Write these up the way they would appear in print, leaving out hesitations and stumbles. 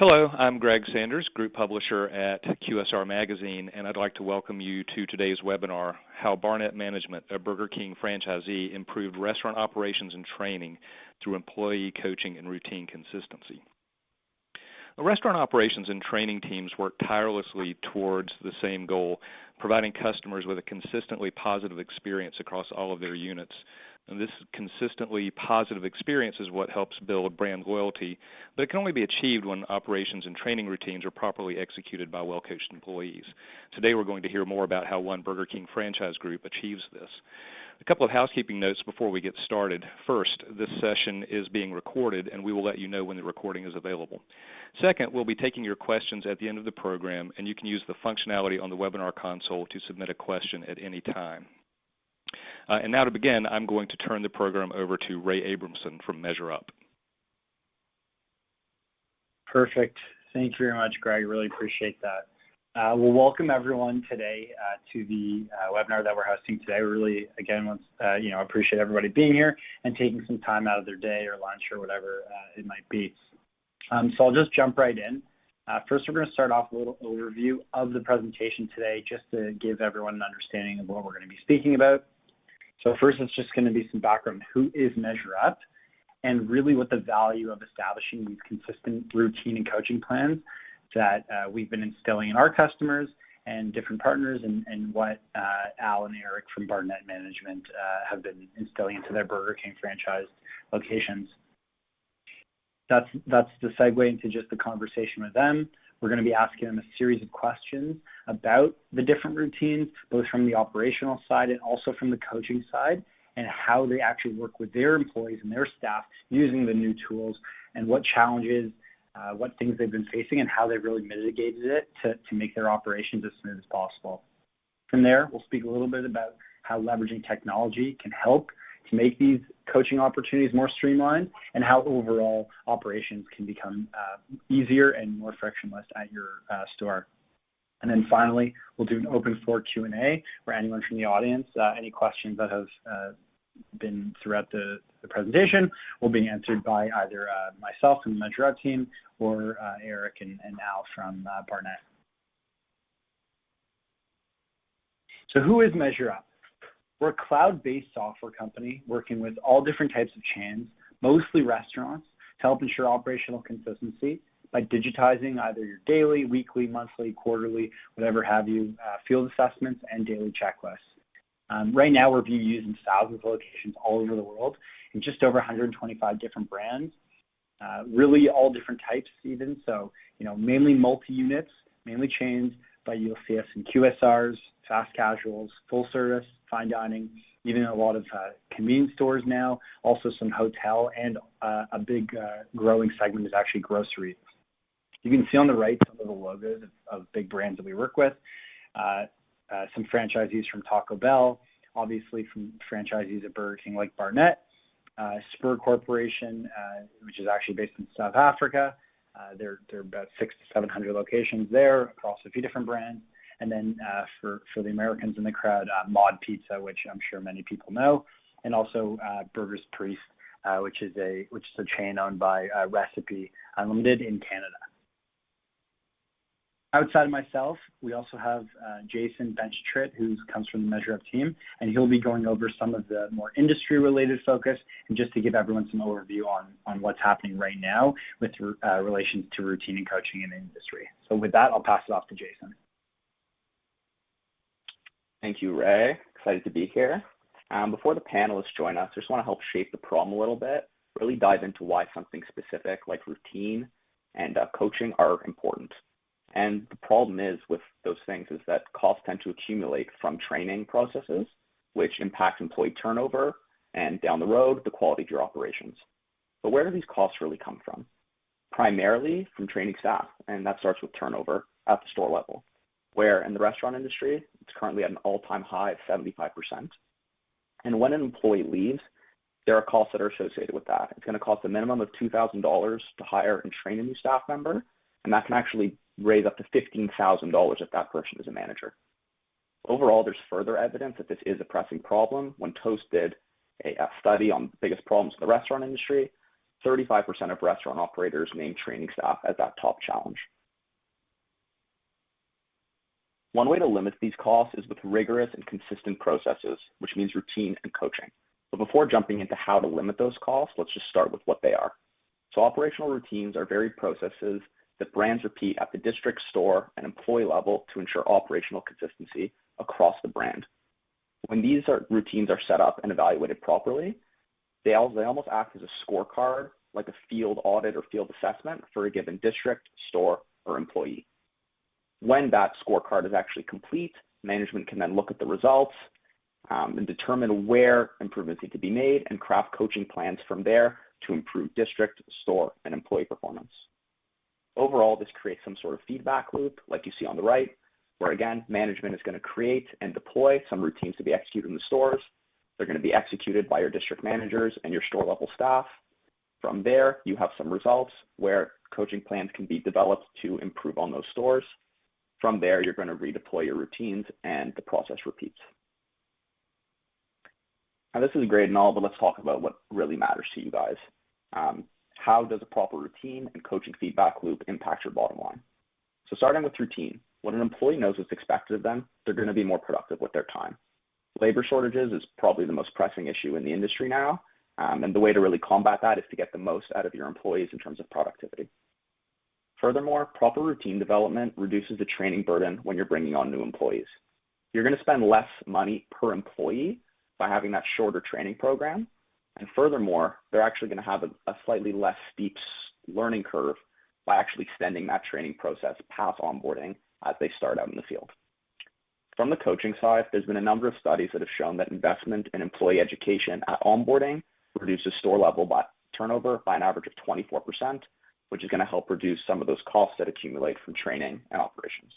Hello, I'm Greg Sanders, Group Publisher at QSR Magazine, and I'd like to welcome you to today's webinar, How Barnett Management, a Burger King franchisee, improved restaurant operations and training through employee coaching and routine consistency. The restaurant operations and training teams work tirelessly towards the same goal, providing customers with a consistently positive experience across all of their units. And this consistently positive experience is what helps build brand loyalty, but it can only be achieved when operations and training routines are properly executed by well-coached employees. Today we're going to hear more about how one Burger King franchise group achieves this. A couple of housekeeping notes before we get started. First, this session is being recorded, and we will let you know when the recording is available. Second, we'll be taking your questions at the end of the program, and you can use the functionality on the webinar console to submit a question at any time. And now to begin, I'm going to turn the program over to Ray Abramson from MeasureUp. Perfect. Thank you very much, Greg. Really appreciate that. Well, welcome everyone today to the webinar that we're hosting today. We really, again, appreciate everybody being here and taking some time out of their day or lunch or whatever it might be. So I'll just jump right in. First, we're going to start off with a little overview of the presentation today, just to give everyone an understanding of what we're going to be speaking about. So first, it's just going to be some background. Who is MeasureUp? And really what the value of establishing these consistent routine and coaching plans that we've been instilling in our customers and different partners, and what Al and Eric from Barnett Management have been instilling into their Burger King franchise locations. That's the segue into just the conversation with them. We're going to be asking them a series of questions about the different routines, both from the operational side and also from the coaching side, and how they actually work with their employees and their staff using the new tools, and what challenges, what things they've been facing, and how they've really mitigated it to make their operations as smooth as possible. From there, we'll speak a little bit about how leveraging technology can help to make these coaching opportunities more streamlined, and how overall operations can become easier and more frictionless at your store. And then finally, we'll do an open floor Q&A where anyone from the audience, any questions that have been throughout the presentation will be answered by either myself from the MeasureUp team or Eric and Al from Barnett. So who is MeasureUp? We're a cloud-based software company working with all different types of chains, mostly restaurants, to help ensure operational consistency by digitizing either your daily, weekly, monthly, quarterly, whatever have you, field assessments and daily checklists. Right now, we're being used in thousands of locations all over the world in just over 125 different brands, really all different types even. So, mainly multi-units, mainly chains, but you'll see us in QSRs, fast casuals, full service, fine dining, even a lot of convenience stores now, also some hotel, and a big growing segment is actually grocery. You can see on the right some of the logos of big brands that we work with, some franchisees from Taco Bell, obviously from franchisees at Burger King like Barnett, Spur Corporation, which is actually based in South Africa. There are about 600 to 700 locations there across a few different brands. And then for the Americans in the crowd, Mod Pizza, which I'm sure many people know, and also Burgers Priest, which is a chain owned by Recipe Unlimited in Canada. Outside of myself, we also have Jason Benchtritt, who comes from the MeasureUp team, and he'll be going over some of the more industry-related focus, and just to give everyone some overview on what's happening right now with relations to routine and coaching in the industry. So with that, I'll pass it off to Jason. Thank you, Ray. Excited to be here. Before the panelists join us, I just want to help shape the problem a little bit, really dive into why something specific like routine and coaching are important. And the problem is with those things is that costs tend to accumulate from training processes, which impact employee turnover, and down the road, the quality of your operations. But where do these costs really come from? Primarily from training staff, and that starts with turnover at the store level, where in the restaurant industry, it's currently at an all-time high of 75%. And when an employee leaves, there are costs that are associated with that. It's going to cost a minimum of $2,000 to hire and train a new staff member, and that can actually raise up to $15,000 if that person is a manager. Overall, there's further evidence that this is a pressing problem. When Toast did a study on the biggest problems in the restaurant industry, 35% of restaurant operators name training staff as that top challenge. One way to limit these costs is with rigorous and consistent processes, which means routine and coaching. But before jumping into how to limit those costs, let's just start with what they are. So operational routines are varied processes that brands repeat at the district, store, and employee level to ensure operational consistency across the brand. When these routines are set up and evaluated properly, they almost act as a scorecard, like a field audit or field assessment for a given district, store, or employee. When that scorecard is actually complete, management can then look at the results and determine where improvements need to be made and craft coaching plans from there to improve district, store, and employee performance. Overall, this creates some sort of feedback loop, like you see on the right, where again, management is going to create and deploy some routines to be executed in the stores. They're going to be executed by your district managers and your store level staff. From there, you have some results where coaching plans can be developed to improve on those stores. From there, you're going to redeploy your routines and the process repeats. Now, this is great and all, but let's talk about what really matters to you guys. How does a proper routine and coaching feedback loop impact your bottom line? So starting with routine, when an employee knows what's expected of them, they're going to be more productive with their time. Labor shortages is probably the most pressing issue in the industry now, and the way to really combat that is to get the most out of your employees in terms of productivity. Furthermore, proper routine development reduces the training burden when you're bringing on new employees. You're going to spend less money per employee by having that shorter training program. And furthermore, they're actually going to have a slightly less steep learning curve by actually extending that training process past onboarding as they start out in the field. From the coaching side, there's been a number of studies that have shown that investment in employee education at onboarding reduces store level turnover by an average of 24%, which is going to help reduce some of those costs that accumulate from training and operations.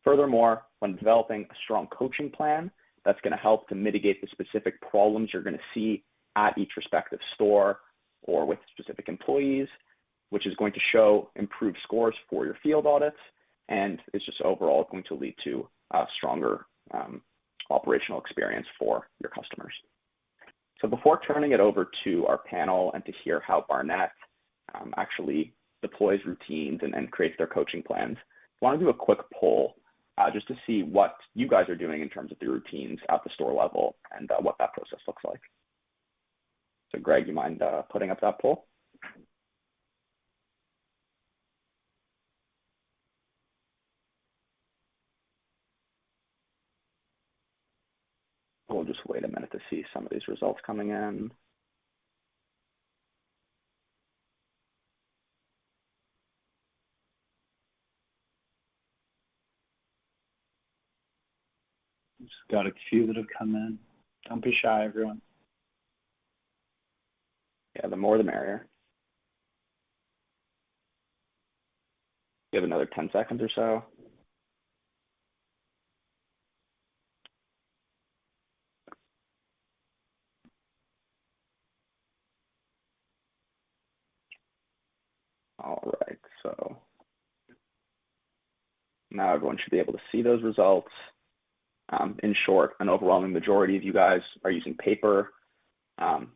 Furthermore, when developing a strong coaching plan, that's going to help to mitigate the specific problems you're going to see at each respective store or with specific employees, which is going to show improved scores for your field audits, and it's just overall going to lead to a stronger operational experience for your customers. So before turning it over to our panel and to hear how Barnett actually deploys routines and creates their coaching plans, I want to do a quick poll just to see what you guys are doing in terms of the routines at the store level and what that process looks like. So Greg, you mind putting up that poll? We'll just wait a minute to see some of these results coming in. Just got a few that have come in. Don't be shy, everyone. Yeah, the more the merrier. Give another 10 seconds or so. All right, so now everyone should be able to see those results. In short, an overwhelming majority of you guys are using paper,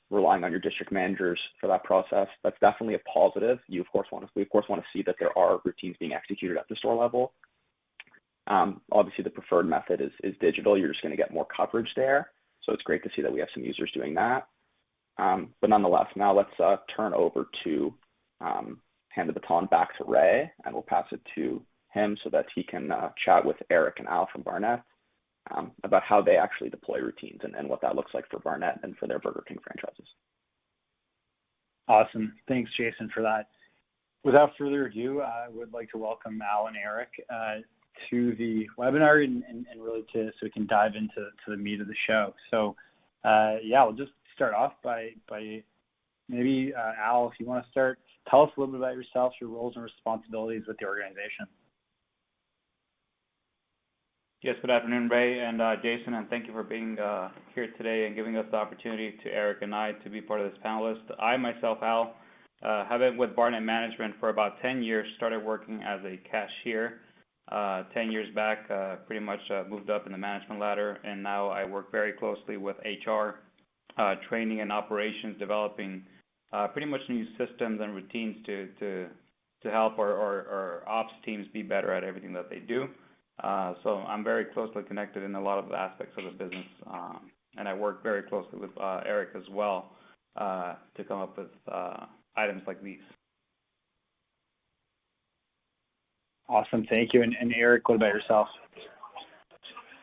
relying on your district managers for that process. That's definitely a positive. We of course want to see that there are routines being executed at the store level. Obviously, the preferred method is digital. You're just going to get more coverage there. So it's great to see that we have some users doing that. But nonetheless, now let's turn over to hand the baton back to Ray, and we'll pass it to him so that he can chat with Eric and Al from Barnett about how they actually deploy routines and what that looks like for Barnett and for their Burger King franchises. Awesome. Thanks, Jason, for that. Without further ado, I would like to welcome Al and Eric to the webinar and really so we can dive into the meat of the show. So, yeah, we'll just start off by maybe, Al, if you want to start, tell us a little bit about yourself, your roles and responsibilities with the organization. Yes, good afternoon, Ray and Jason, and thank you for being here today and giving us the opportunity to Eric and I to be part of this panelist. I myself, Al, have been with Barnett Management for about 10 years, started working as a cashier 10 years back, pretty much moved up in the management ladder, and now I work very closely with HR, training and operations, developing pretty much new systems and routines to help our ops teams be better at everything that they do. So I'm very closely connected in a lot of the aspects of the business, and I work very closely with Eric as well to come up with items like these. Awesome, thank you. And Eric, what about yourself?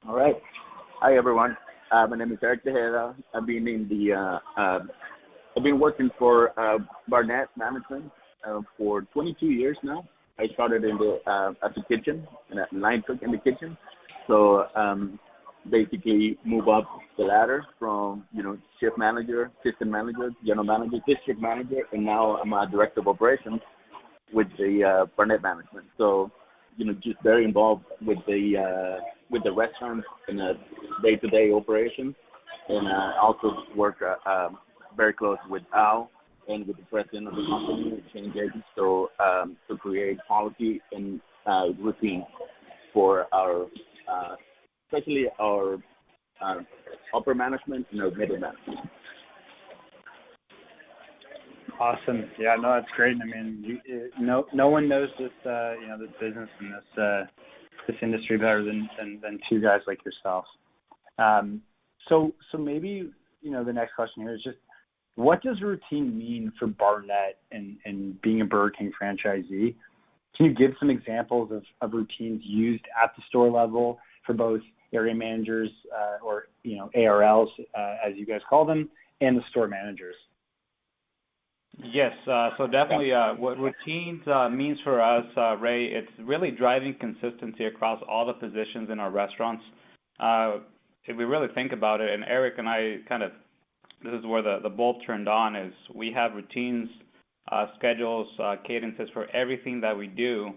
All right. Hi, everyone. My name is Eric Tejada. I've been working for Barnett Management for 22 years now. I started in as a kitchen, and a line cook in the kitchen. So basically move up the ladder from, shift manager, assistant manager, general manager, district manager, and now I'm a director of operations with the Barnett Management. So, just very involved with the restaurants and the day-to-day operations, and also work very close with Al and with the president of the company, change agents, so to create policy and routine for our, especially our upper management and our middle management. Awesome. Yeah, no, that's great. I mean, no one knows this, this business and this industry better than two guys like yourself. So maybe, the next question here is just, what does routine mean for Barnett and being a Burger King franchisee? Can you give some examples of routines used at the store level for both area managers or ARLs, as you guys call them, and the store managers? Yes, so definitely what routines means for us, Ray, it's really driving consistency across all the positions in our restaurants. If we really think about it, and Eric and I this is where the bulb turned on, is we have routines, schedules, cadences for everything that we do,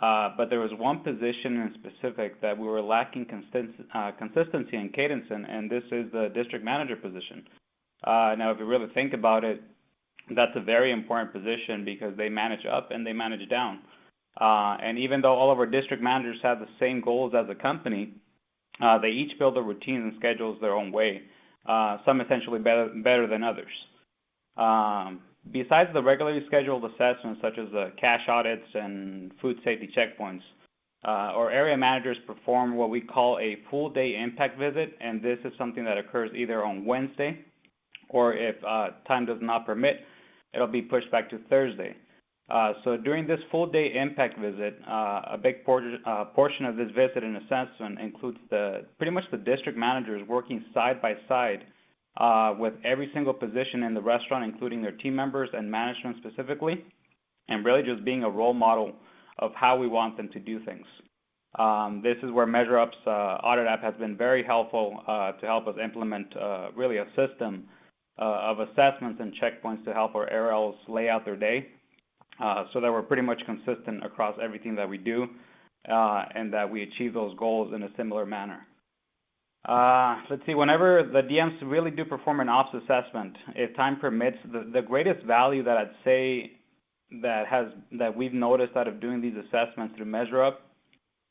but there was one position in specific that we were lacking consistency and cadence in, and this is the district manager position. Now, if you really think about it, that's a very important position because they manage up and they manage down. And even though all of our district managers have the same goals as a company, they each build their routines and schedules their own way, some essentially better than others. Besides the regularly scheduled assessments such as the cash audits and food safety checkpoints, our area managers perform what we call a full day impact visit, and this is something that occurs either on Wednesday or if time does not permit, it'll be pushed back to Thursday. So during this full day impact visit, a big portion of this visit and assessment includes pretty much the district managers working side by side with every single position in the restaurant, including their team members and management specifically, and really just being a role model of how we want them to do things. This is where MeasureUp's audit app has been very helpful to help us implement really a system of assessments and checkpoints to help our ARLs lay out their day so that we're pretty much consistent across everything that we do and that we achieve those goals in a similar manner. Let's see, whenever the DMs really do perform an ops assessment, if time permits, the greatest value that I'd say that we've noticed out of doing these assessments through MeasureUp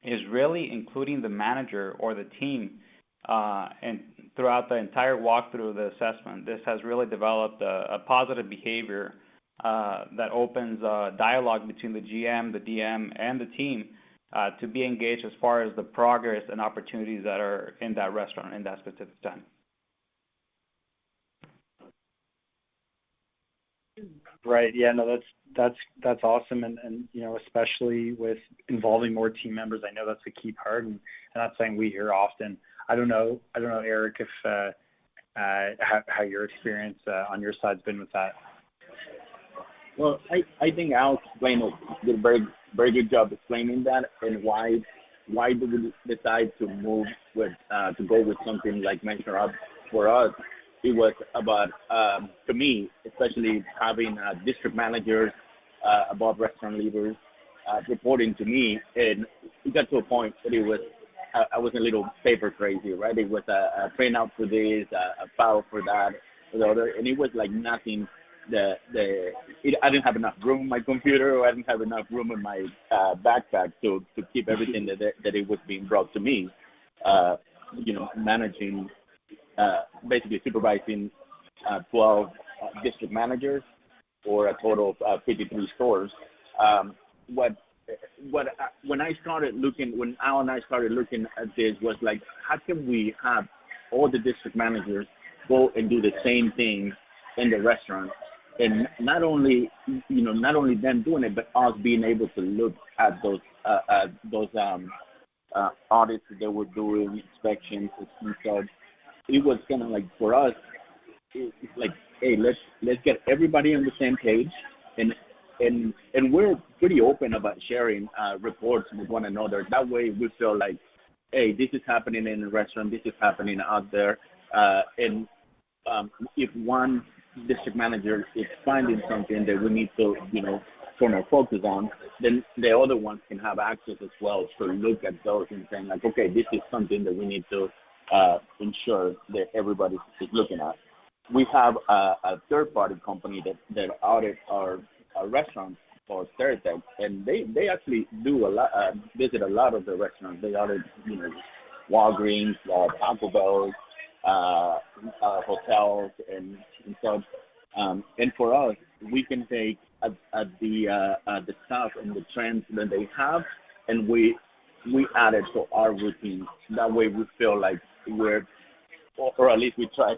is really including the manager or the team and throughout the entire walkthrough of the assessment. This has really developed a positive behavior that opens dialogue between the GM, the DM, and the team to be engaged as far as the progress and opportunities that are in that restaurant in that specific time. Right. Yeah. No, that's awesome, and especially with involving more team members, I know that's a key part, and that's something we hear often. I don't know, Eric, if how your experience on your side's been with that. Well, I think Al explained did a very very good job explaining that, and why do we decide to move with to go with something like MeasureUp. For us, it was about to me, especially having district managers above restaurant leaders reporting to me, and it got to a point that it was I was a little paper crazy, right? It was a print out for this, a file for that, for the other, and it was like nothing. I didn't have enough room in my computer, or I didn't have enough room in my backpack to keep everything that it was being brought to me. Managing, basically supervising 12 district managers or a total of 53 stores. When Al and I started looking at this, was like, how can we have all the district managers go and do the same thing in the restaurant, and not only them doing it, but us being able to look at those audits that they were doing, inspections and stuff. It was kind of like, for us, it's like, hey, let's get everybody on the same page, and we're pretty open about sharing reports with one another. That way we feel like, hey, this is happening in the restaurant, this is happening out there, and if one district manager is finding something that we need to, turn our focus on, then the other ones can have access as well to look at those and saying like, okay, this is something that we need to ensure that everybody is looking at. We have a third-party company that audits our restaurants for Stereotech, and they actually do visit a lot of the restaurants. They audit, Walgreens, Taco Bell, hotels, and such. And for us, we can take the stuff and the trends that they have, and we add it to our routine. That way, we feel like we're, or at least we try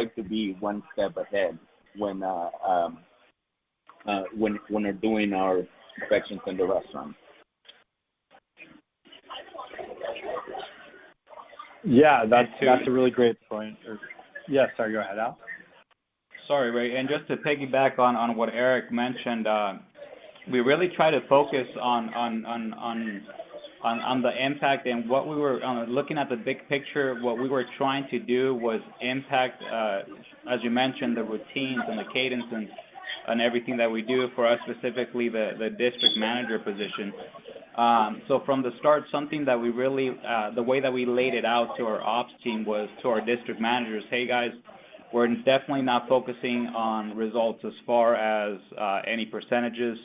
to be one step ahead when we're doing our inspections in the restaurant. Yeah, that's a really great point. Sorry, go ahead, Al. Sorry, Ray, and just to piggyback on what Eric mentioned, we really try to focus on the impact, and what we were looking at the big picture. What we were trying to do was impact, as you mentioned, the routines and the cadence and everything that we do. For us specifically, the district manager position. So from the start, something that we really, the way that we laid it out to our ops team was to our district managers, hey guys, we're definitely not focusing on results as far as any percentages.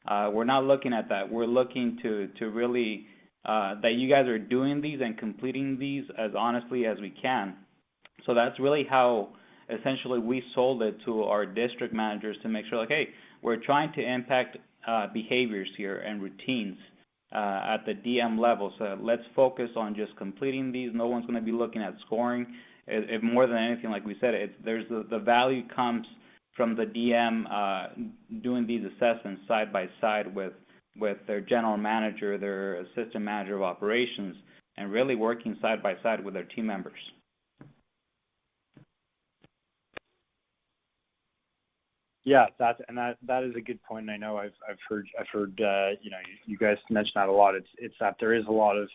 We're not looking at that. We're looking to really, that you guys are doing these and completing these as honestly as we can. So that's really how essentially we sold it to our district managers, to make sure like, hey, we're trying to impact behaviors here and routines at the DM level. So let's focus on just completing these. No one's going to be looking at scoring. If more than anything, like we said, there's the value comes from the DM doing these assessments side by side with their general manager, their assistant manager of operations, and really working side by side with their team members. Yeah, that is a good point. And I know I've heard you guys mention that a lot. It's that there is a lot of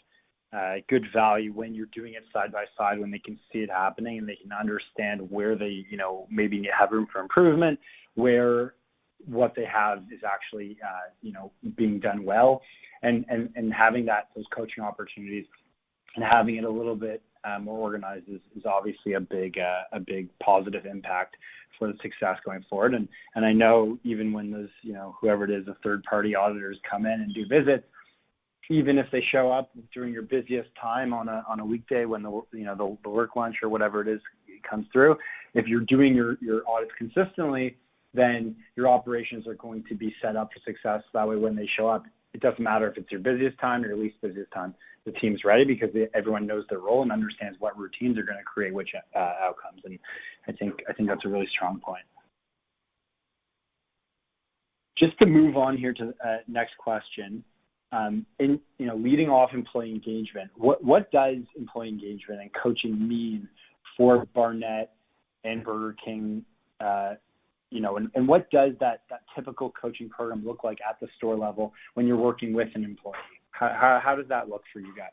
good value when you're doing it side by side, when they can see it happening and they can understand where they maybe have room for improvement, where what they have is actually being done well, and having those coaching opportunities and having it a little bit more organized is obviously a big positive impact for the success going forward. And I know even when those whoever it is, the third party auditors come in and do visits, even if they show up during your busiest time on a weekday when the work lunch or whatever it is comes through, if you're doing your audits consistently, then your operations are going to be set up for success. That way when they show up, it doesn't matter if it's your busiest time or your least busiest time. The team's ready because everyone knows their role and understands what routines are going to create which outcomes. And I think that's a really strong point. Just to move on here to the next question. In leading off employee engagement, what does employee engagement and coaching mean for Barnett and Burger King? And what does that typical coaching program look like at the store level when you're working with an employee? How does that look for you guys?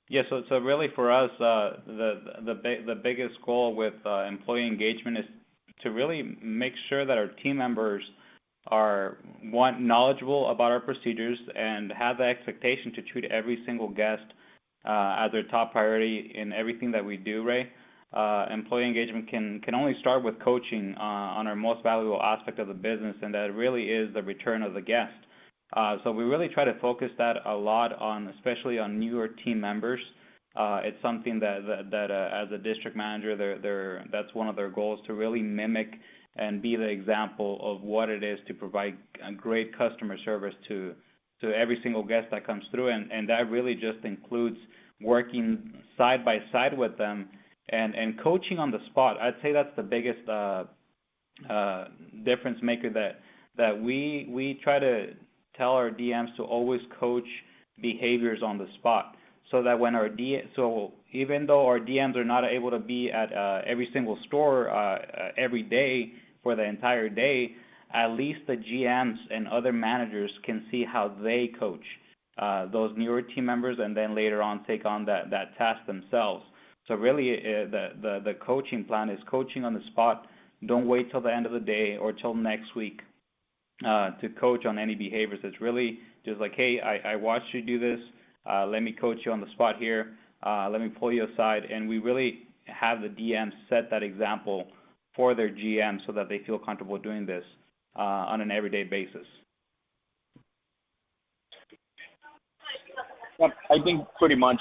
Yeah, so really for us, the biggest goal with employee engagement is to really make sure that our team members are, one, knowledgeable about our procedures and have the expectation to treat every single guest as their top priority in everything that we do, Ray. Employee engagement can only start with coaching on our most valuable aspect of the business, and that really is the return of the guest. So we really try to focus that a lot on, especially on newer team members, It's something that as a district manager, that's one of their goals, to really mimic and be the example of what it is to provide a great customer service to every single guest that comes through, and that really just includes working side by side with them and coaching on the spot. I'd say that's the biggest difference maker, that we try to tell our DMs to always coach behaviors on the spot, so that when so even though our DMs are not able to be at every single store every day for the entire day, at least the GMs and other managers can see how they coach those newer team members, and then later on take on that task themselves. So really, the coaching plan is coaching on the spot. Don't wait till the end of the day or till next week to coach on any behaviors. It's really just like, hey, I watched you do this. Let me coach you on the spot here. Let me pull you aside. And we really have the DMs set that example for their GM so that they feel comfortable doing this on an everyday basis. Well, I think pretty much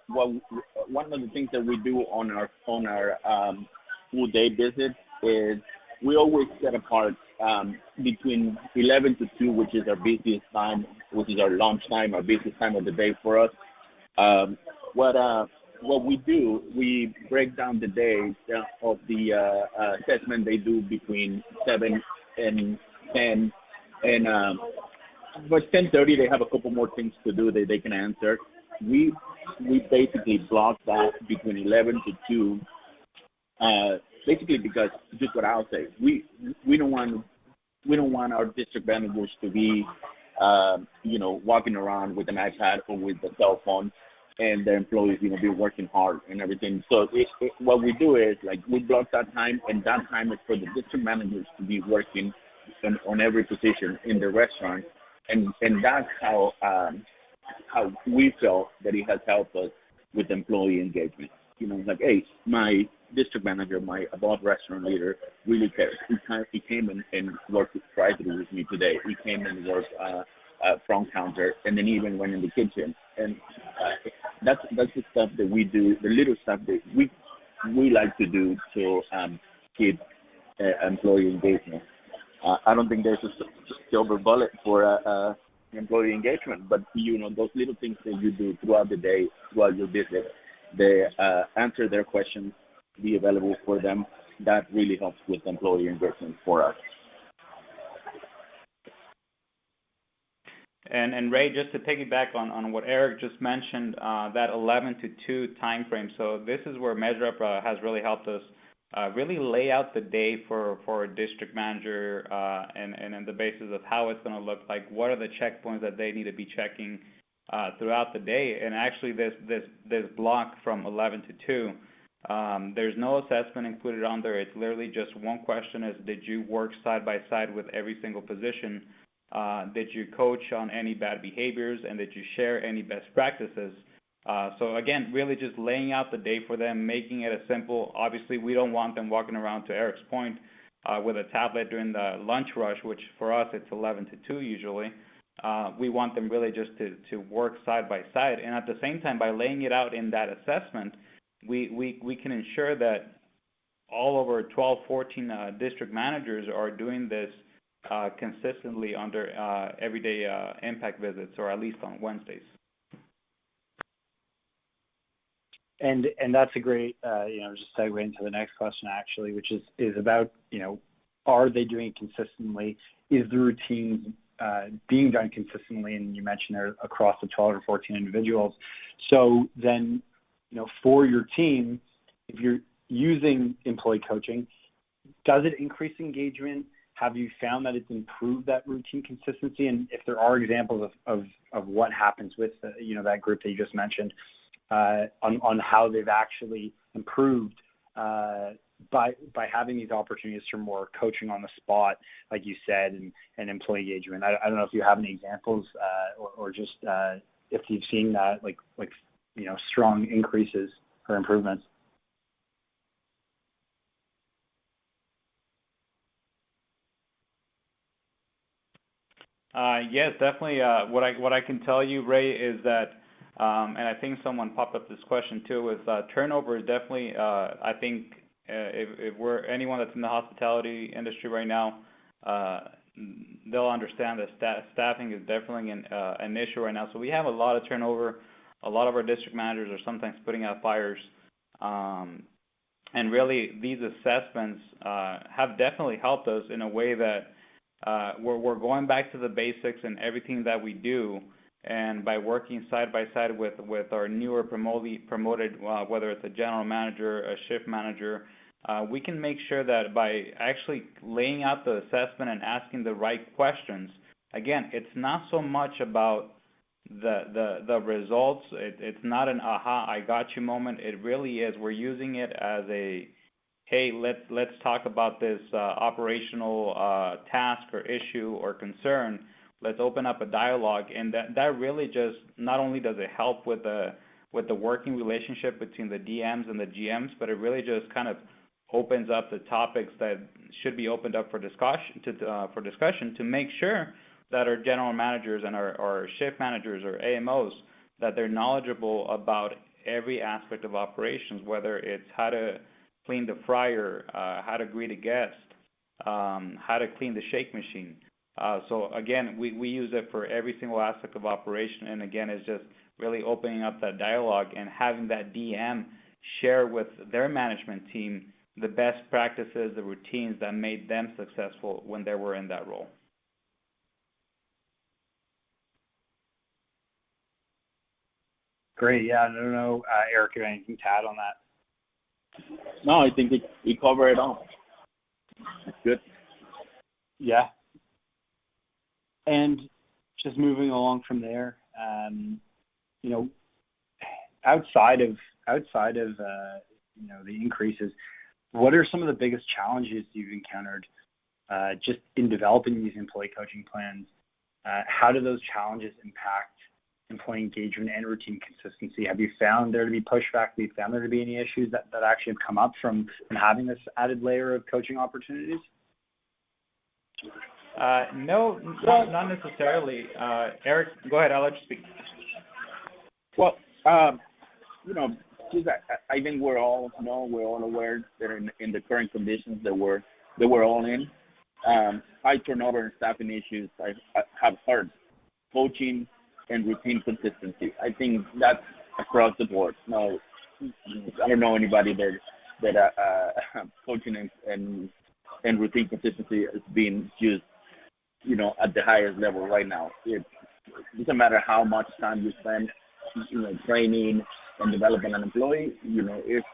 one of the things that we do on our full day visit is we always set apart between 11 to 2, which is our busiest time, which is our lunch time, our busiest time of the day for us. What we do, we break down the day of the assessment they do between 7 and 10, and but 10:30 they have a couple more things to do that they can answer. We basically block that between 11 to 2. Basically because just what I'll say, we don't want our district managers to be walking around with an iPad or with a cell phone, and their employees be working hard and everything. So what we do is, like, we block that time, and that time is for the district managers to be working on every position in the restaurant, and that's how we feel that it has helped us with employee engagement. It's like, hey, my district manager, my above restaurant leader, really cares. He came and worked with drive-thru with me today. He came and worked front counter, and then even went in the kitchen. And that's the stuff that we do, the little stuff that we like to do to keep employee engagement. I don't think there's a silver bullet for employee engagement, but those little things that you do throughout the day, throughout your visit, they answer their questions, be available for them. That really helps with employee engagement for us. And Ray, just to piggyback on what Eric just mentioned, that 11 to 2 time frame. So this is where MeasureUp has really helped us really lay out the day for a district manager, and on the basis of how it's going to look like. What are the checkpoints that they need to be checking throughout the day? And actually, this block from 11 to 2, there's no assessment included on there. It's literally just one question: is did you work side by side with every single position? Did you coach on any bad behaviors, and did you share any best practices? So again, really just laying out the day for them, making it as simple. Obviously, we don't want them walking around, to Eric's point, with a tablet during the lunch rush, which for us it's 11 to 2 usually. We want them really just to work side by side, and at the same time, by laying it out in that assessment, we can ensure that all over 12, 14 district managers are doing this consistently under everyday impact visits, or at least on Wednesdays. And that's a great just segue into the next question, actually, which is about are they doing it consistently? Is the routine being done consistently? And you mentioned they're across the 12 or 14 individuals. So then for your team, if you're using employee coaching, does it increase engagement? Have you found that it's improved that routine consistency? And if there are examples of what happens with that group that you just mentioned, on how they've actually improved by having these opportunities for more coaching on the spot, like you said, and employee engagement. I don't know if you have any examples or just if you've seen that like strong increases or improvements. Yes, definitely. What I can tell you, Ray, is that And I think someone popped up this question too. Is turnover is definitely, I think, if we're anyone that's in the hospitality industry right now, they'll understand that staffing is definitely an issue right now. So we have a lot of turnover. A lot of our district managers are sometimes putting out fires. And really, these assessments have definitely helped us in a way that we're going back to the basics in everything that we do. And by working side by side with our newer promoted, whether it's a general manager, a shift manager, we can make sure that by actually laying out the assessment and asking the right questions, again, it's not so much about the results. It's not an aha, I got you moment. It really is. We're using it as a, hey, let's talk about this operational task or issue or concern. Let's open up a dialogue, and that really just not only does it help with the working relationship between the DMs and the GMs, but it really just kind of opens up the topics that should be opened up for discussion to make sure that our general managers and our shift managers or AMOs, that they're knowledgeable about every aspect of operations, whether it's how to clean the fryer, how to greet a guest, how to clean the shake machine. So again, we use it for every single aspect of operation, and again, it's just really opening up that dialogue and having that DM share with their management team the best practices, the routines that made them successful when they were in that role. Great. Yeah, I don't know, Eric, if anything to add on that. No, I think he covered it all. That's good. Yeah. And just moving along from there, you know, outside of you know, the increases, what are some of the biggest challenges you've encountered just in developing these employee coaching plans? How do those challenges impact employee engagement and routine consistency? Have you found there to be pushback? Have you found there to be any issues that actually have come up from having this added layer of coaching opportunities? No, not necessarily. Eric, go ahead. I'll let you speak. Well, you know, I think we're all aware that in the current conditions that we're all in, high turnover and staffing issues I have hurt coaching and routine consistency. I think that's across the board. Now, I don't know anybody that coaching and routine consistency is being used, you know, at the highest level right now. It doesn't matter how much time you spend, you know, training and developing an employee. You know, it's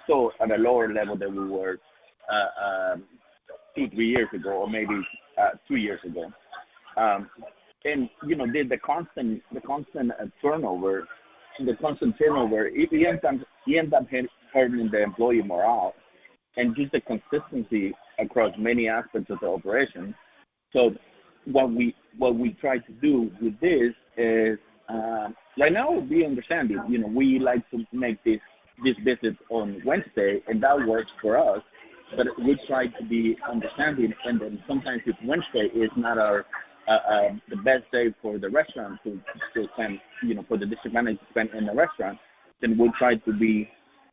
still at a lower level than we were 2-3 years ago, or maybe 2 years ago. And you know, the constant turnover, it ends up hurting the employee morale, and just the consistency across many aspects of the operation. So what we try to do with this is, right now we understand it. You know, we like to make this visit on Wednesday, and that works for us. But we try to be understanding, and then sometimes if Wednesday is not our the best day for the restaurant to spend, you know, for the district manager to spend in the restaurant, then we'll try to be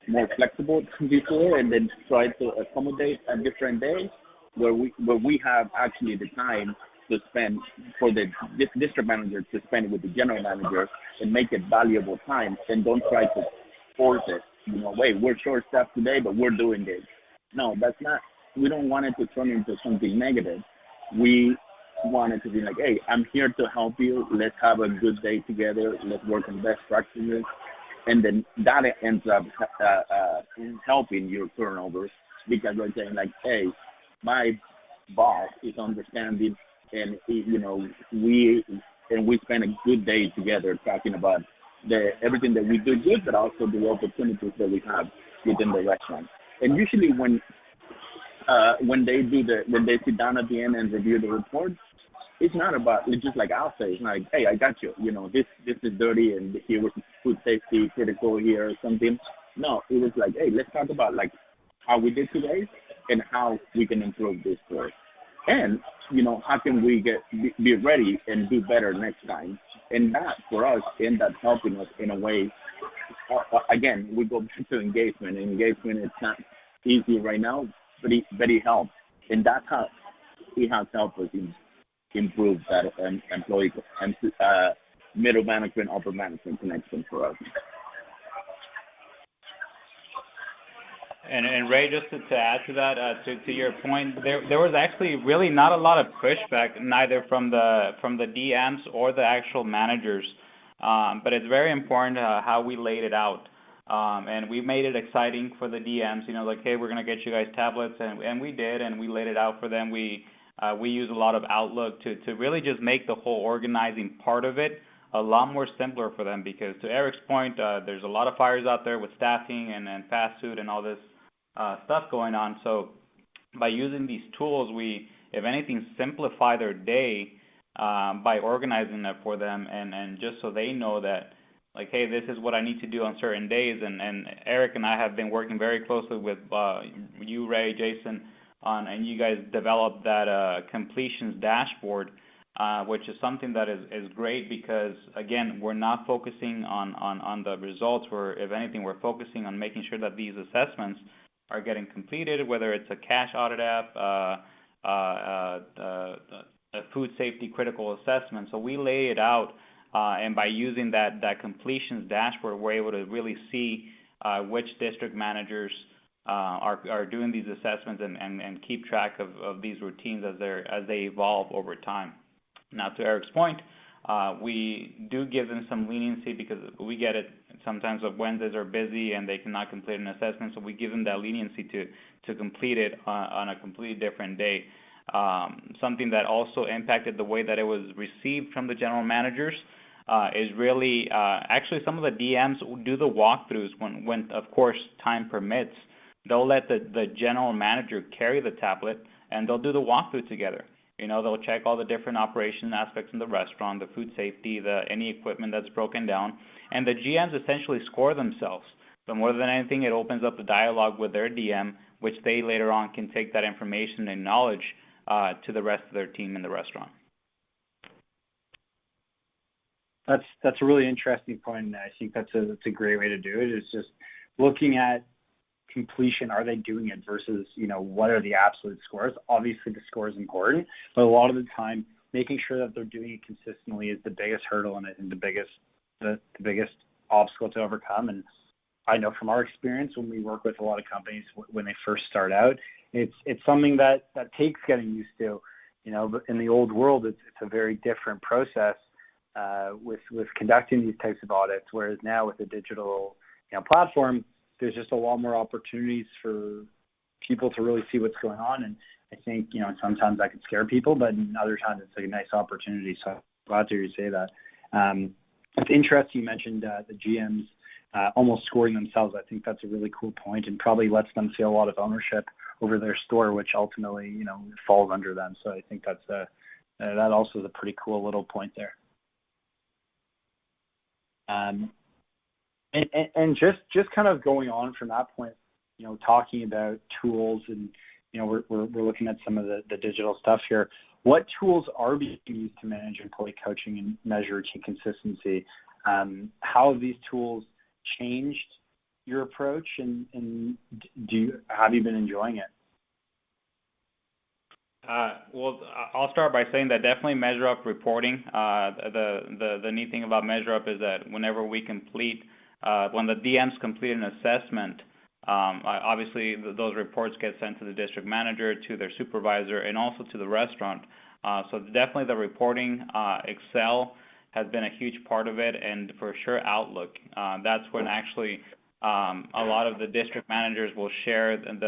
more flexible before, and then try to accommodate a different day where we have actually the time to spend for the district manager to spend with the general manager and make it valuable time, and don't try to force it. You know, wait, we're short staffed today, but we're doing this. No, that's not. We don't want it to turn into something negative. We want it to be like, hey, I'm here to help you. Let's have a good day together. Let's work on best practices. And then that ends up helping your turnovers, because we're saying like, hey, my boss is understanding, and you know, we spend a good day together talking about everything that we do good, but also the opportunities that we have within the restaurant. And usually when they sit down at the end and review the report, it's just like I'll say, it's not like, hey, I got you. You know, this is dirty, and here was food safety critical here or something. No, it was like, hey, let's talk about like how we did today and how we can improve this for us. and how can we be ready and do better next time? And that for us, and that's helping us in a way. Again, we go back to engagement. Engagement is not easy right now, but it helps, and that's how it has helped us improve that employee and middle management, upper management connection for us. And Ray, just to add to that, to your point, there was actually really not a lot of pushback, neither from the DMs or the actual managers. But it's very important how we laid it out. And we made it exciting for the DMs, like, hey, we're going to get you guys tablets, and we did, and we laid it out for them. We use a lot of Outlook to really just make the whole organizing part of it a lot more simpler for them, because to Eric's point, there's a lot of fires out there with staffing and fast food and all this stuff going on. So by using these tools, we, if anything, simplify their day by organizing it for them, and just so they know that, like, hey, this is what I need to do on certain days. And Eric and I have been working very closely with you, Ray, Jason, and you guys developed that completions dashboard, which is something that is great, because, again, we're not focusing on the results. If anything, we're focusing on making sure that these assessments are getting completed, whether it's a cash audit app, a food safety critical assessment. So we lay it out, and by using that completions dashboard, we're able to really see which district managers are doing these assessments and keep track of these routines as they evolve over time. Now, to Eric's point, we do give them some leniency, because we get it sometimes that Wednesdays are busy and they cannot complete an assessment, so we give them that leniency to complete it on a completely different day. Something that also impacted the way that it was received from the general managers is really actually some of the DMs do the walkthroughs when of course time permits. They'll let the general manager carry the tablet, and they'll do the walkthrough together. They'll check all the different operation aspects in the restaurant, the food safety, any equipment that's broken down, and the GMs essentially score themselves. But more than anything, it opens up the dialogue with their DM, which they later on can take that information and knowledge to the rest of their team in the restaurant. That's a really interesting point, and I think that's a great way to do it. Is just looking at completion. Are they doing it versus what are the absolute scores? Obviously, the score is important, but a lot of the time, making sure that they're doing it consistently is the biggest hurdle and the biggest obstacle to overcome. And I know from our experience, when we work with a lot of companies when they first start out, it's something that takes getting used to. But in the old world, it's a very different process with conducting these types of audits. Whereas now with the digital platform, there's just a lot more opportunities for people to really see what's going on. And I think sometimes that could scare people, but in other times it's a nice opportunity. So I'm glad to hear you say that. It's interesting you mentioned the GMs almost scoring themselves. I think that's a really cool point, and probably lets them feel a lot of ownership over their store, which ultimately falls under them. So I think that's that also is a pretty cool little point there. And just kind of going on from that point, talking about tools, and we're looking at some of the digital stuff here. What tools are being used to manage employee coaching and measure team consistency? How have these tools changed your approach, and have you been enjoying it? Well, I'll start by saying that definitely MeasureUp reporting. The neat thing about MeasureUp is that whenever we complete, when the DMs complete an assessment, obviously those reports get sent to the district manager, to their supervisor, and also to the restaurant. So definitely the reporting, Excel has been a huge part of it, and for sure Outlook. That's when actually a lot of the district managers will share and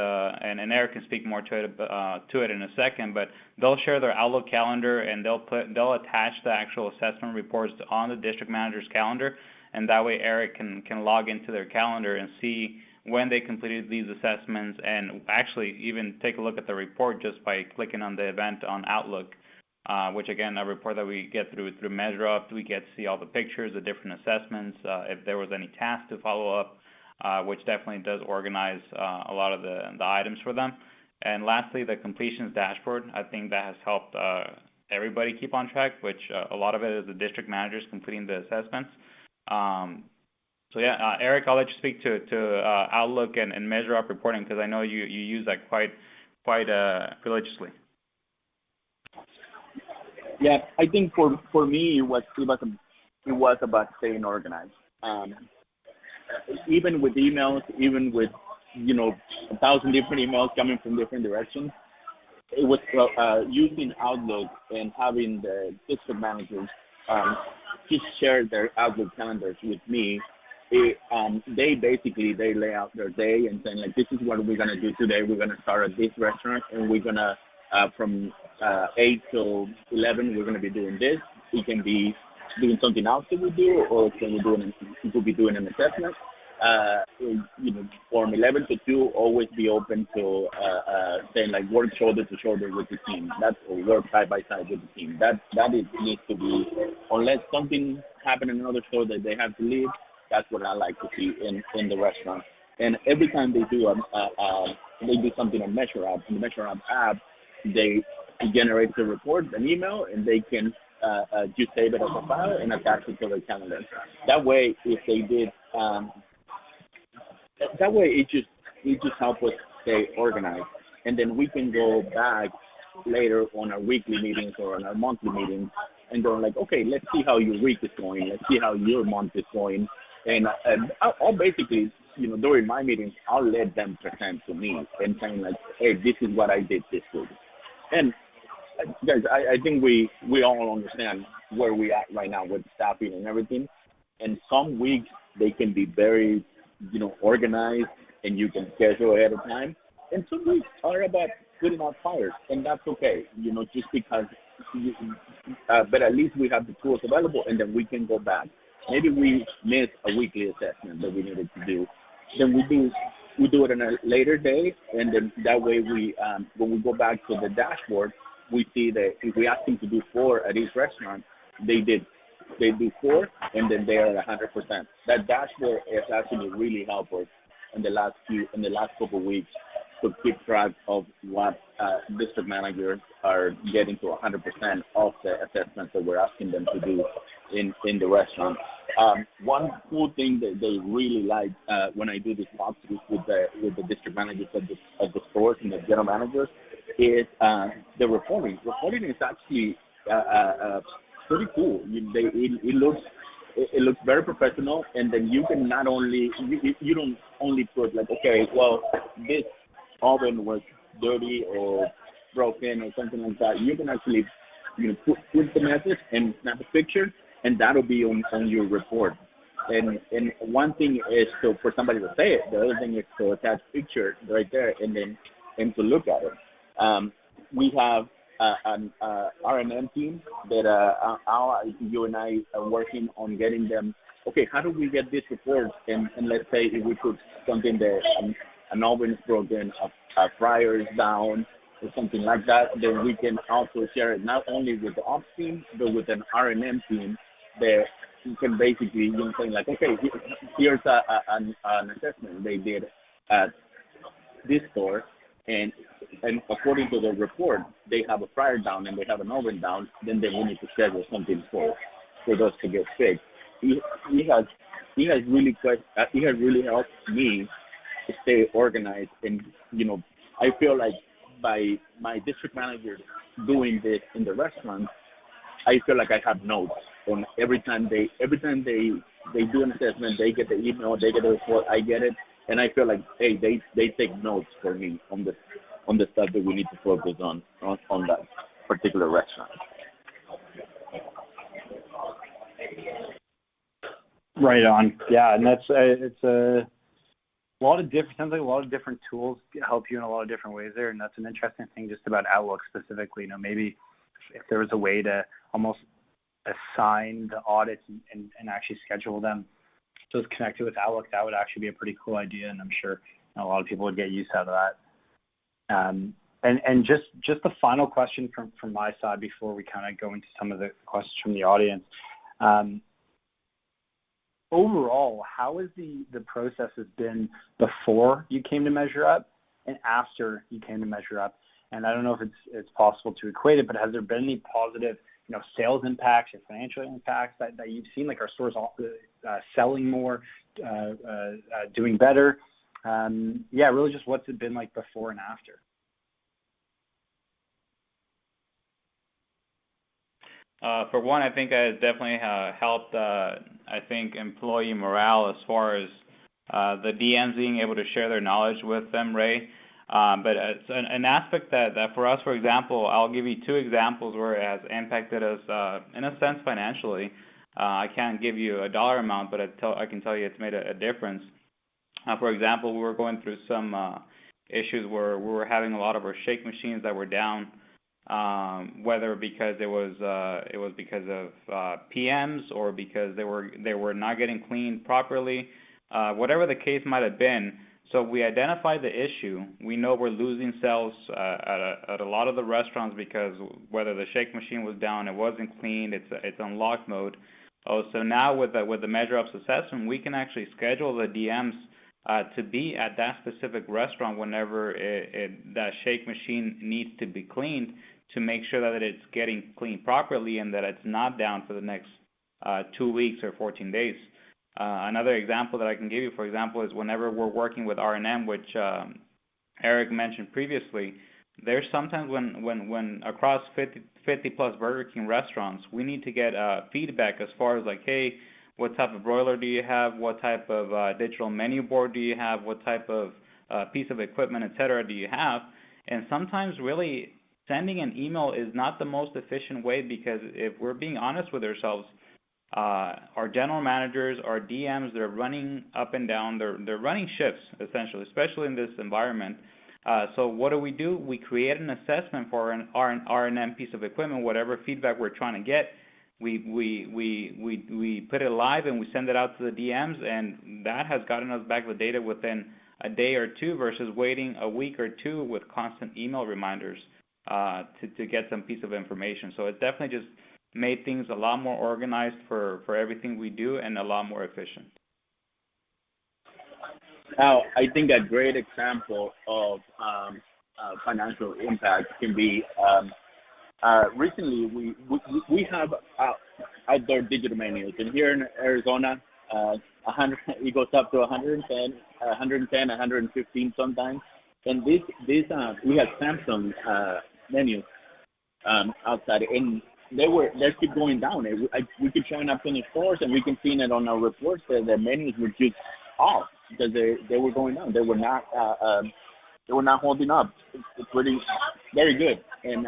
Eric can speak more to it in a second, but they'll share their Outlook calendar, and they'll attach the actual assessment reports on the district manager's calendar, and that way Eric can log into their calendar and see when they completed these assessments, and actually even take a look at the report just by clicking on the event on Outlook, which again, a report that we get through MeasureUp. We get to see all the pictures, the different assessments, if there was any tasks to follow up, which definitely does organize a lot of the items for them. And lastly, the completions dashboard. I think that has helped everybody keep on track, which a lot of it is the district managers completing the assessments. Eric, I'll let you speak to Outlook and MeasureUp reporting, because I know you use that quite religiously. Yeah, I think for me it was about staying organized. Even with emails, even with 1,000 different emails coming from different directions, it was using Outlook and having the district managers just share their Outlook calendars with me. They lay out their day and saying, like, this is what we're gonna do today. We're gonna start at this restaurant, and we're gonna from 8 till 11 we're gonna be doing this. We can be doing something else that we do, or we could be doing an assessment. From 11 to 2, always be open to saying, like, work shoulder to shoulder with the team. That's, or work side by side with the team. That needs to be, unless something happened in another store that they have to leave. That's what I like to see in the restaurant. And every time they do something on MeasureUp, in the MeasureUp app, they generate a report, an email, and they can just save it as a file and attach it to their calendar. That way, if they did, it just helps us stay organized, and then we can go back later on our weekly meetings or on our monthly meetings and go like, okay, let's see how your week is going, let's see how your month is going, and I'll basically, during my meetings, I'll let them present to me and saying, like, hey, this is what I did this week. And guys, I think we all understand where we at right now with staffing and everything. And some weeks they can be very, organized, and you can schedule ahead of time. And some weeks are about putting out fires, and that's okay, just because. But at least we have the tools available, and then we can go back. Maybe we missed a weekly assessment that we needed to do. Then we do it on a later day, and then that way when we go back to the dashboard, we see that if we ask them to do 4 at each restaurant, they do 4, and then they are at 100%. That dashboard has actually really helped us in the last couple of weeks to keep track of what district managers are getting to 100% of the assessments that we're asking them to do in the restaurant. One cool thing that they really like when I do this walkthrough with the district managers of the stores and the general managers is the reporting. Reporting is actually pretty cool. It looks very professional, and then you can not only you don't only put like, okay, well, this oven was dirty or broken or something like that. You can actually put the message and snap a picture, and that'll be on your report. And one thing is for somebody to say it. The other thing is to attach picture right there and to look at it. We have an R&M team that you and I are working on getting them. Okay, how do we get this report? And let's say if we put something that an oven is broken, a fryer is down, or something like that, then we can also share it not only with the ops team, but with an R&M team that you can basically, say like, okay, here's an assessment they did at this store, and according to the report, they have a fryer down and they have an oven down, then we need to schedule something for those to get fixed. He has really helped me to stay organized, and I feel like by my district manager doing this in the restaurant, I feel like I have notes on every time they do an assessment, they get the email, they get the report, I get it, and I feel like, hey, they take notes for me on the stuff that we need to focus on that particular restaurant. Right on. Yeah, and that's it's a lot of different. Sounds like a lot of different tools help you in a lot of different ways there, and that's an interesting thing just about Outlook specifically. Maybe if there was a way to almost assign the audits and actually schedule them so it's connected with Outlook, that would actually be a pretty cool idea, and I'm sure a lot of people would get use out of that. And just the final question from my side before we kind of go into some of the questions from the audience. Overall, how has the process has been before you came to MeasureUp, and after you came to MeasureUp? And I don't know if it's possible to equate it, but has there been any positive, sales impacts or financial impacts that you've seen, like our stores selling more, doing better? Really just what's it been like before and after? For one, I think it definitely helped, employee morale as far as the DMs being able to share their knowledge with them, Ray. But it's an aspect that for us, for example, I'll give you two examples where it has impacted us, in a sense, financially. I can't give you a dollar amount, but I can tell you it's made a difference. For example, we were going through some issues where we were having a lot of our shake machines that were down, whether because it was because of PMs or because they were not getting cleaned properly, whatever the case might have been. So we identified the issue. We know we're losing sales at a lot of the restaurants because whether the shake machine was down, it wasn't cleaned, it's on lock mode. So now with the MeasureUp's assessment, we can actually schedule the DMs to be at that specific restaurant whenever that shake machine needs to be cleaned, to make sure that it's getting cleaned properly and that it's not down for the next 2 weeks or 14 days. Another example that I can give you, for example, is whenever we're working with R&M, which Eric mentioned previously, there's sometimes when across 50 plus Burger King restaurants, we need to get feedback as far as like, hey, what type of broiler do you have? What type of digital menu board do you have? What type of piece of equipment, et cetera, do you have? And sometimes really sending an email is not the most efficient way, because if we're being honest with ourselves, our general managers, our DMs, they're running up and down. They're running shifts, essentially, especially in this environment. So what do? We create an assessment for an R&M piece of equipment, whatever feedback we're trying to get. We put it live and we send it out to the DMs, and that has gotten us back the data within a day or two versus waiting a week or two with constant email reminders to get some piece of information. So it definitely just made things a lot more organized for everything we do and a lot more efficient. Now, I think a great example of financial impact can be recently we have outdoor digital menus, and here in Arizona, it goes up to 110, 115 sometimes. And this we have Samsung menus outside, and they keep going down. We could join up in the stores, and we can see it on our reports that the menus were just off because they were going down. They were not holding up. It's pretty very good. And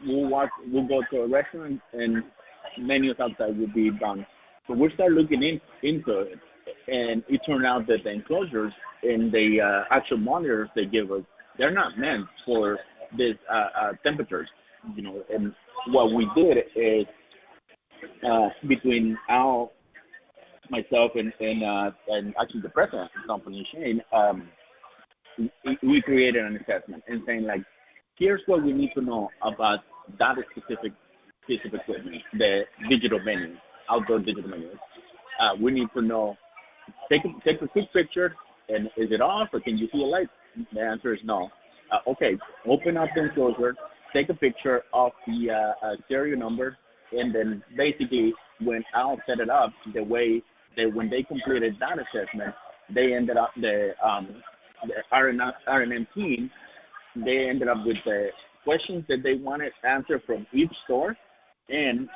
we'll go to a restaurant and menus outside will be done. So we start looking into it, and it turned out that the enclosures and the actual monitors they give us, they're not meant for this temperatures, And what we did is between Al, myself, and actually the president of the company, Shane, we created an assessment and saying like, here's what we need to know about that specific piece of equipment, the digital menus, outdoor digital menus. We need to know, take a quick picture, and is it off or can you see a light? The answer is no. Okay, open up the enclosure, take a picture of the serial number, and then basically when Al set it up, the way that when they completed that assessment, they ended up, the R&M team, they ended up with the questions that they wanted answered from each store and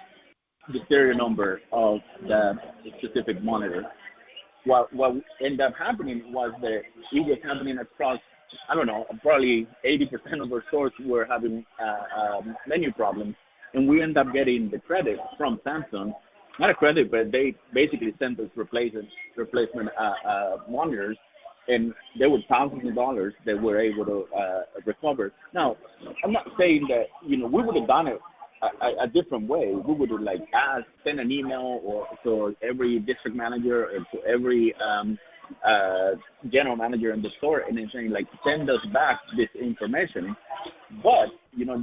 the serial number of the specific monitor. What ended up happening was that it was happening across, I don't know, probably 80% of our stores were having menu problems, and we ended up getting the credit from Samsung. Not a credit, but they basically sent us replacement monitors, and there were thousands of dollars that we're able to recover. Now, I'm not saying that, we would have done it a different way. We would have send an email or to every district manager or to every general manager in the store and then saying send us back this information. But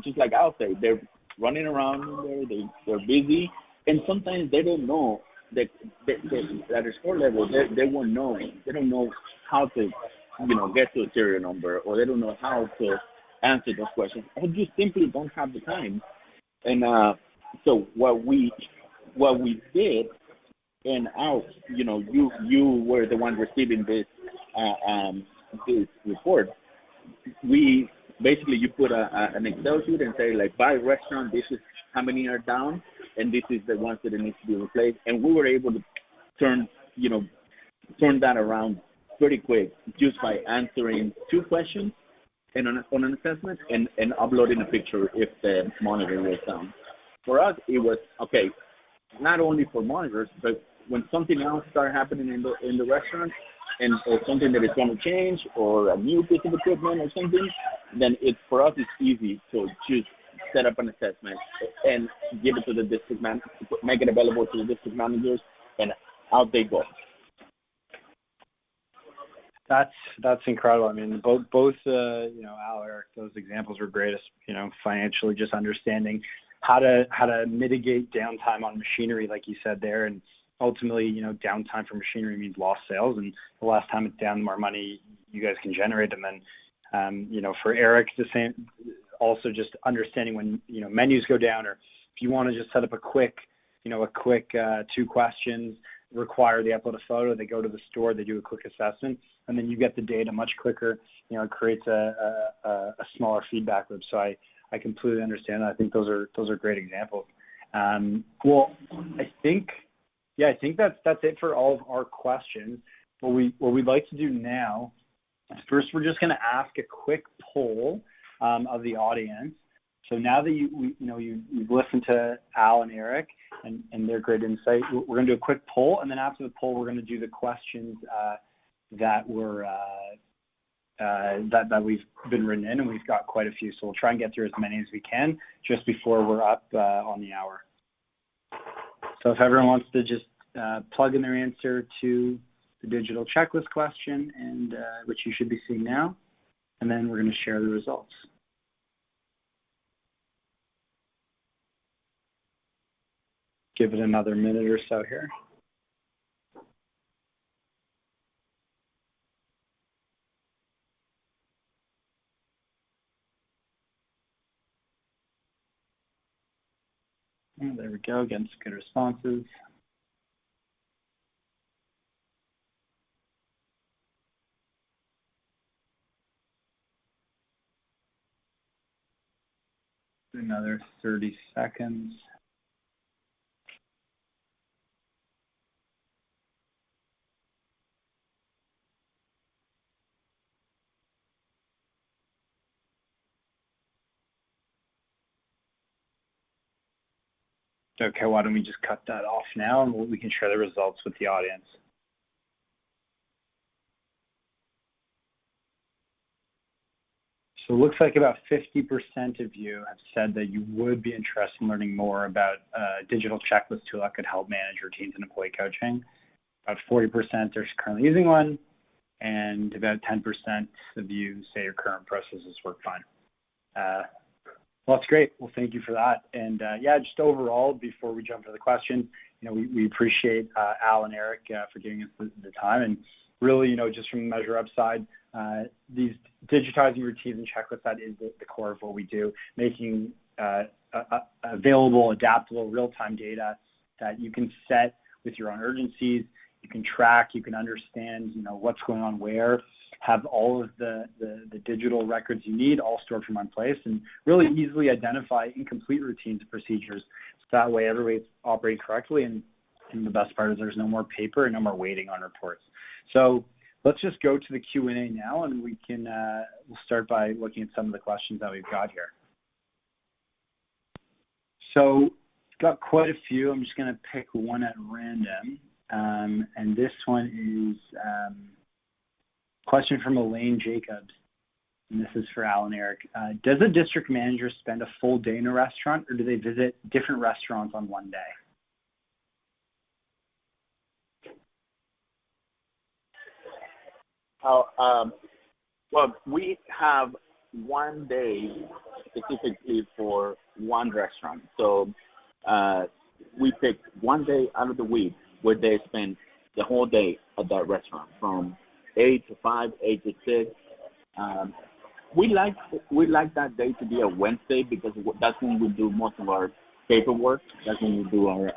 just like I'll say, they're running around there, they're busy, and sometimes they don't know that at a store level they won't know. They don't know how to get to a serial number, or they don't know how to answer those questions, or just simply don't have the time. And so what we did, and you were the one receiving this report. We basically, you put an Excel sheet and say, like, by restaurant, this is how many are down, and this is the ones that need to be replaced. And we were able to turn that around pretty quick just by answering 2 questions and on an assessment and uploading a picture if the monitor was down. For us, it was, okay, not only for monitors, but when something else started happening in the restaurant, or something that is going to change, or a new piece of equipment or something, then for us it's easy to just set up an assessment and give it to the district manager, make it available to the district managers, and out they go. That's incredible. I mean, both Al, Eric, those examples were great. Financially, just understanding how to mitigate downtime on machinery, like you said there, and ultimately, downtime for machinery means lost sales, and the less time it's down, the more money you guys can generate. And then, for Eric, the same. Also, just understanding when menus go down, or if you want to just set up a quick 2 questions, require they upload a photo, they go to the store, they do a quick assessment, and then you get the data much quicker. It creates a smaller feedback loop. So I completely understand that. I think those are great examples. Well, I think that's it for all of our questions. What we'd like to do now is first we're just going to ask a quick poll of the audience. So now that you've listened to Al and Eric and their great insight, we're going to do a quick poll, and then after the poll, we're going to do the questions that were that we've been written in, and we've got quite a few. So we'll try and get through as many as we can just before we're up on the hour. So if everyone wants to just plug in their answer to the digital checklist question, and which you should be seeing now, and then we're going to share the results. Give it another minute or so here. Oh, there we go, getting some good responses. Another 30 seconds. Okay, why don't we just cut that off now, and we can share the results with the audience. So it looks like about 50% of you have said that you would be interested in learning more about a digital checklist tool that could help manage routines and employee coaching. About 40% are currently using one, and about 10% of you say your current processes work fine. Well, that's great. Well, thank you for that. And just overall, before we jump to the questions, we appreciate Al and Eric for giving us the time. And really, just from the MeasureUp side, these digitizing routines and checklists, that is the core of what we do, making available, adaptable, real-time data that you can set with your own urgencies. You can track, you can understand, what's going on where, have all of the digital records you need all stored from one place, and really easily identify incomplete routines and procedures. So that way everybody's operating correctly, and the best part is there's no more paper and no more waiting on reports. So let's just go to the Q&A now, and we can we'll start by looking at some of the questions that we've got here. So got quite a few. I'm just going to pick one at random. And this one is question from Elaine Jacobs, and this is for Al and Eric. Does a district manager spend a full day in a restaurant, or do they visit different restaurants on one day? Well, we have one day specifically for one restaurant. So we pick one day out of the week where they spend the whole day at that restaurant, from 8 to 5, 8 to 6. We like that day to be a Wednesday because that's when we do most of our paperwork. That's when we do our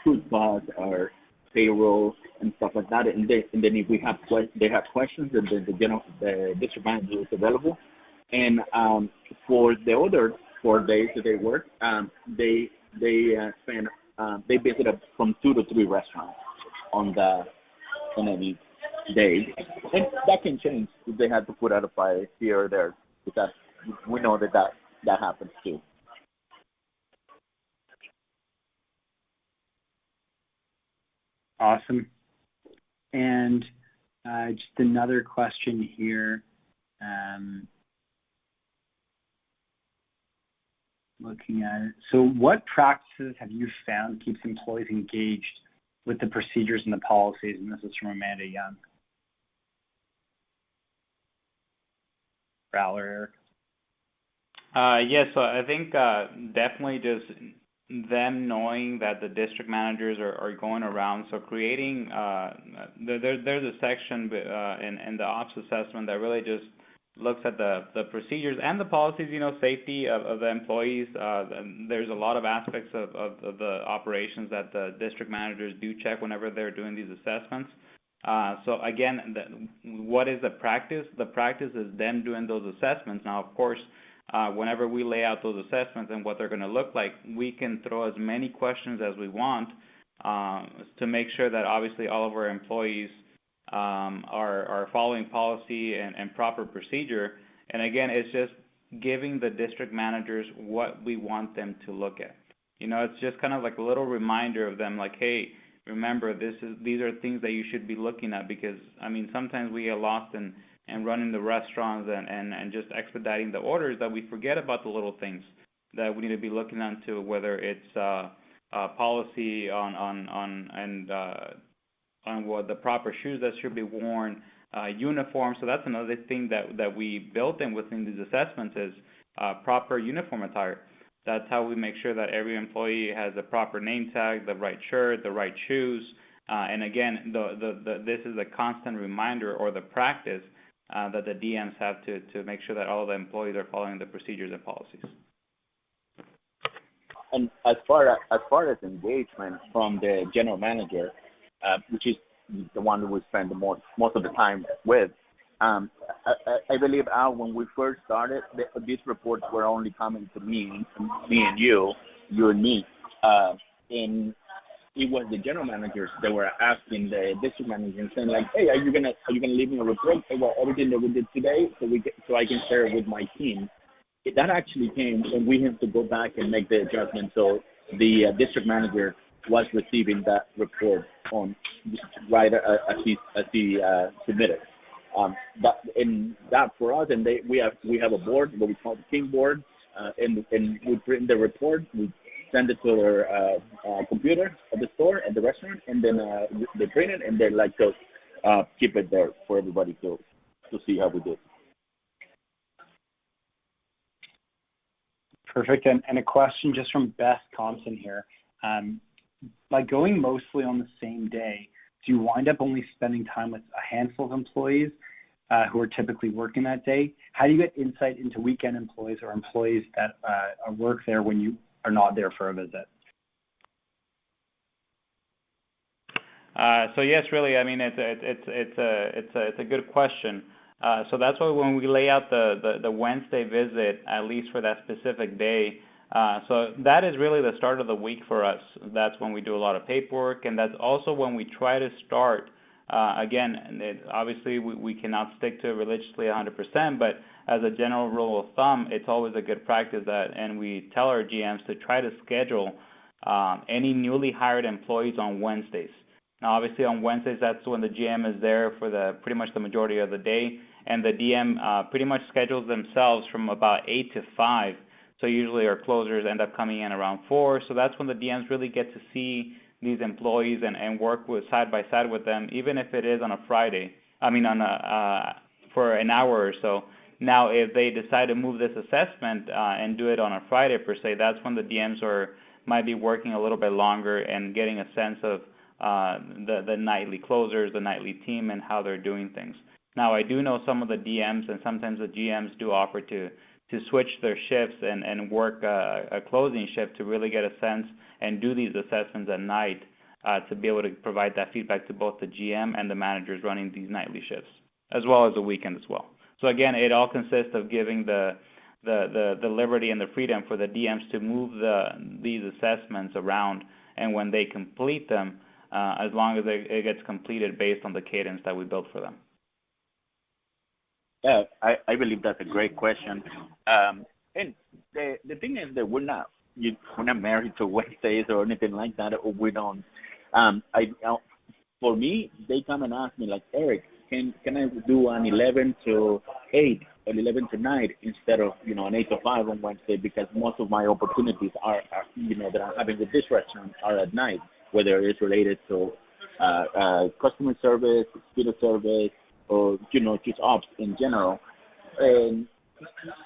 food costs, our payroll, and stuff like that. And then if we have they have questions, then the district manager is available. And for the other 4 days that they work, they visit from 2 to 3 restaurants on any day, and that can change if they have to put out a fire here or there, because we know that happens too. Awesome. And just another question here. Looking at it. So what practices have you found keeps employees engaged with the procedures and the policies? And this is from Amanda Young. Ral or Eric? Yes, so I think definitely just them knowing that the district managers are going around. So creating, there's a section in the ops assessment that really just looks at the procedures and the policies, safety of the employees. There's a lot of aspects of the operations that the district managers do check whenever they're doing these assessments. So again, what is the practice? The practice is them doing those assessments. Now, of course, whenever we lay out those assessments and what they're going to look like, we can throw as many questions as we want to make sure that obviously all of our employees are following policy and proper procedure. And again, it's just giving the district managers what we want them to look at. It's just kind of like a little reminder of them, like, hey, remember, these are things that you should be looking at, because sometimes we get lost in running the restaurants and just expediting the orders that we forget about the little things that we need to be looking into, whether it's policy on what the proper shoes that should be worn, uniform. So that's another thing that we built in within these assessments is proper uniform attire. That's how we make sure that every employee has the proper name tag, the right shirt, the right shoes. And again, this is a constant reminder, or the practice that the DMs have to make sure that all of the employees are following the procedures and policies. And as far as engagement from the general manager, which is the one that we spend most of the time with, I believe, Al, when we first started, these reports were only coming to me and you and me, and it was the general managers that were asking the district managers, saying like, "Hey, are you gonna leave me a report about everything that we did today, so I can share it with my team?" That actually came, and we have to go back and make the adjustment. So the district manager was receiving that report on right as he submitted. That for us, and we have a board, what we call the team board, and we print the report, we send it to their computer at the store, at the restaurant, and then they print it, and they like to keep it there for everybody to see how we do. Perfect. And a question just from Beth Thompson here. By going mostly on the same day, do you wind up only spending time with a handful of employees who are typically working that day? How do you get insight into weekend employees or employees that work there when you are not there for a visit? So yes, really, it's a good question. So that's why when we lay out the Wednesday visit, at least for that specific day, so that is really the start of the week for us. That's when we do a lot of paperwork, and that's also when we try to start. Obviously we cannot stick to it religiously 100%, but as a general rule of thumb, it's always a good practice and we tell our GMs to try to schedule any newly hired employees on Wednesdays. Now, obviously on Wednesdays, that's when the GM is there for pretty much the majority of the day, and the DM pretty much schedules themselves from about 8 to 5. So usually our closers end up coming in around 4. So that's when the DMs really get to see these employees and work with side by side with them, even if it is on a Friday. For an hour or so. Now, if they decide to move this assessment and do it on a Friday per se, that's when the DMs might be working a little bit longer and getting a sense of the nightly closers, the nightly team, and how they're doing things. Now, I do know some of the DMs and sometimes the GMs do offer to switch their shifts and work a closing shift to really get a sense and do these assessments at night to be able to provide that feedback to both the GM and the managers running these nightly shifts, as well as the weekend as well. So again, it all consists of giving the liberty and the freedom for the DMs to move these assessments around, and when they complete them, as long as it gets completed based on the cadence that we built for them. Yeah, I believe that's a great question. And the thing is that we're not married to Wednesdays or anything like that, or we don't. For me, they come and ask me like, Eric, can I do an 11 to 8 or 11 to 9 instead of an 8 to 5 on Wednesday, because most of my opportunities are that I'm having with this restaurant are at night, whether it's related to customer service, speed of service, or just ops in general. And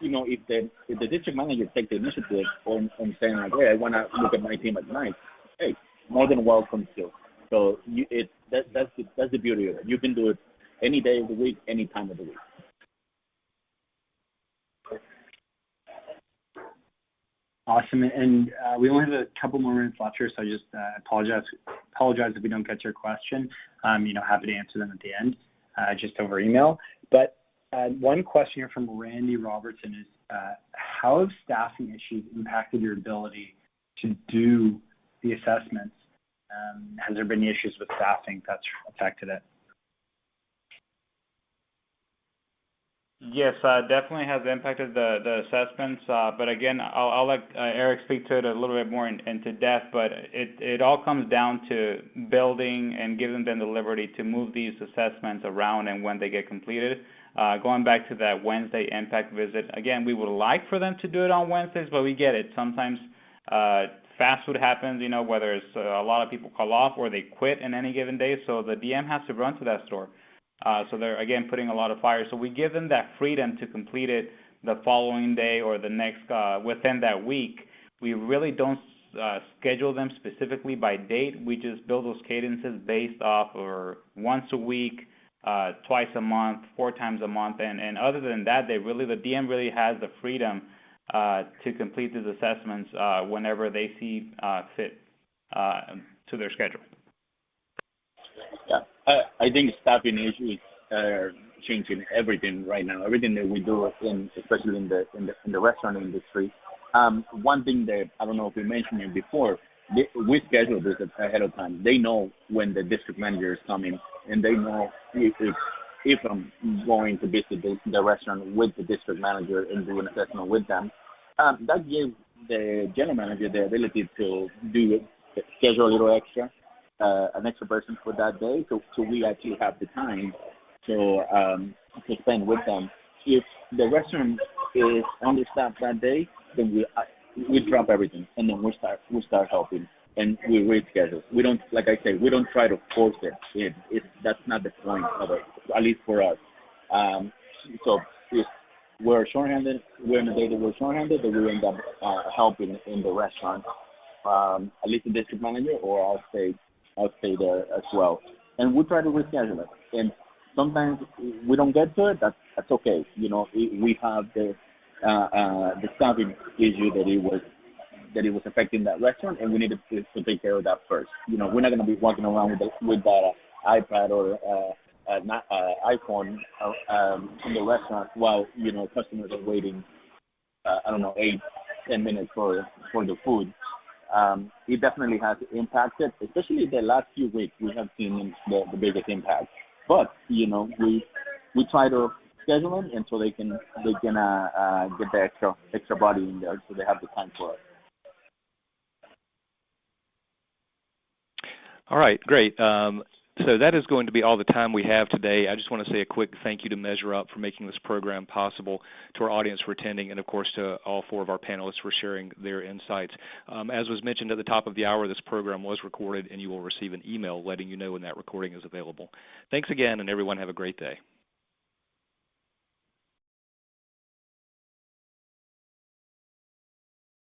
if the district manager takes the initiative on saying like, hey, I want to look at my team at night, hey, more than welcome to. So that's the beauty of it. You can do it any day of the week, any time of the week. Awesome. And we only have a couple more minutes left here, so I just apologize if we don't get your question. Happy to answer them at the end, just over email. But one question here from Randy Robertson is, how have staffing issues impacted your ability to do the assessments? Has there been any issues with staffing that's affected it? Yes, definitely has impacted the assessments. But again, I'll let Eric speak to it a little bit more into depth. But it all comes down to building and giving them the liberty to move these assessments around and when they get completed. Going back to that Wednesday impact visit, again, we would like for them to do it on Wednesdays, but we get it. Sometimes fast food happens, whether it's a lot of people call off or they quit in any given day, so the DM has to run to that store. So they're, again, putting a lot of fires. So we give them that freedom to complete it the following day or the next, within that week. We really don't schedule them specifically by date. We just build those cadences based off of once a week, twice a month, 4 times a month. And other than that, the DM really has the freedom to complete these assessments whenever they see fit to their schedule. Yeah, I think staffing issues are changing everything right now. Everything that we do, especially in the restaurant industry. One thing that I don't know if we mentioned it before, we schedule this ahead of time. They know when the district manager is coming, and they know if I'm going to visit the restaurant with the district manager and do an assessment with them. That gives the general manager the ability to schedule a little extra. An extra person for that day, so we actually have the time to spend with them. If the restaurant is understaffed that day, then we drop everything and then we start helping and we reschedule. We don't, like I said, we don't try to force it. That's not the point of it, at least for us. So if we're shorthanded, we're in a day that we're shorthanded, then we end up helping in the restaurant. At least the district manager, or I'll stay there as well. And we try to reschedule it. And sometimes we don't get to it, that's okay. We have the staffing issue that it was affecting that restaurant, and we needed to take care of that first. We're not going to be walking around with that iPad or iPhone in the restaurant while, customers are waiting, 8-10 minutes for the food. It definitely has impacted, especially the last few weeks. We have seen the biggest impact. But we try to schedule them, and so they can get the extra body in there, so they have the time for it. All right, great. So that is going to be all the time we have today. I just want to say a quick thank you to MeasureUp for making this program possible, to our audience for attending, and of course to all 4 of our panelists for sharing their insights. As was mentioned at the top of the hour, this program was recorded, and you will receive an email letting you know when that recording is available. Thanks again, and everyone have a great day.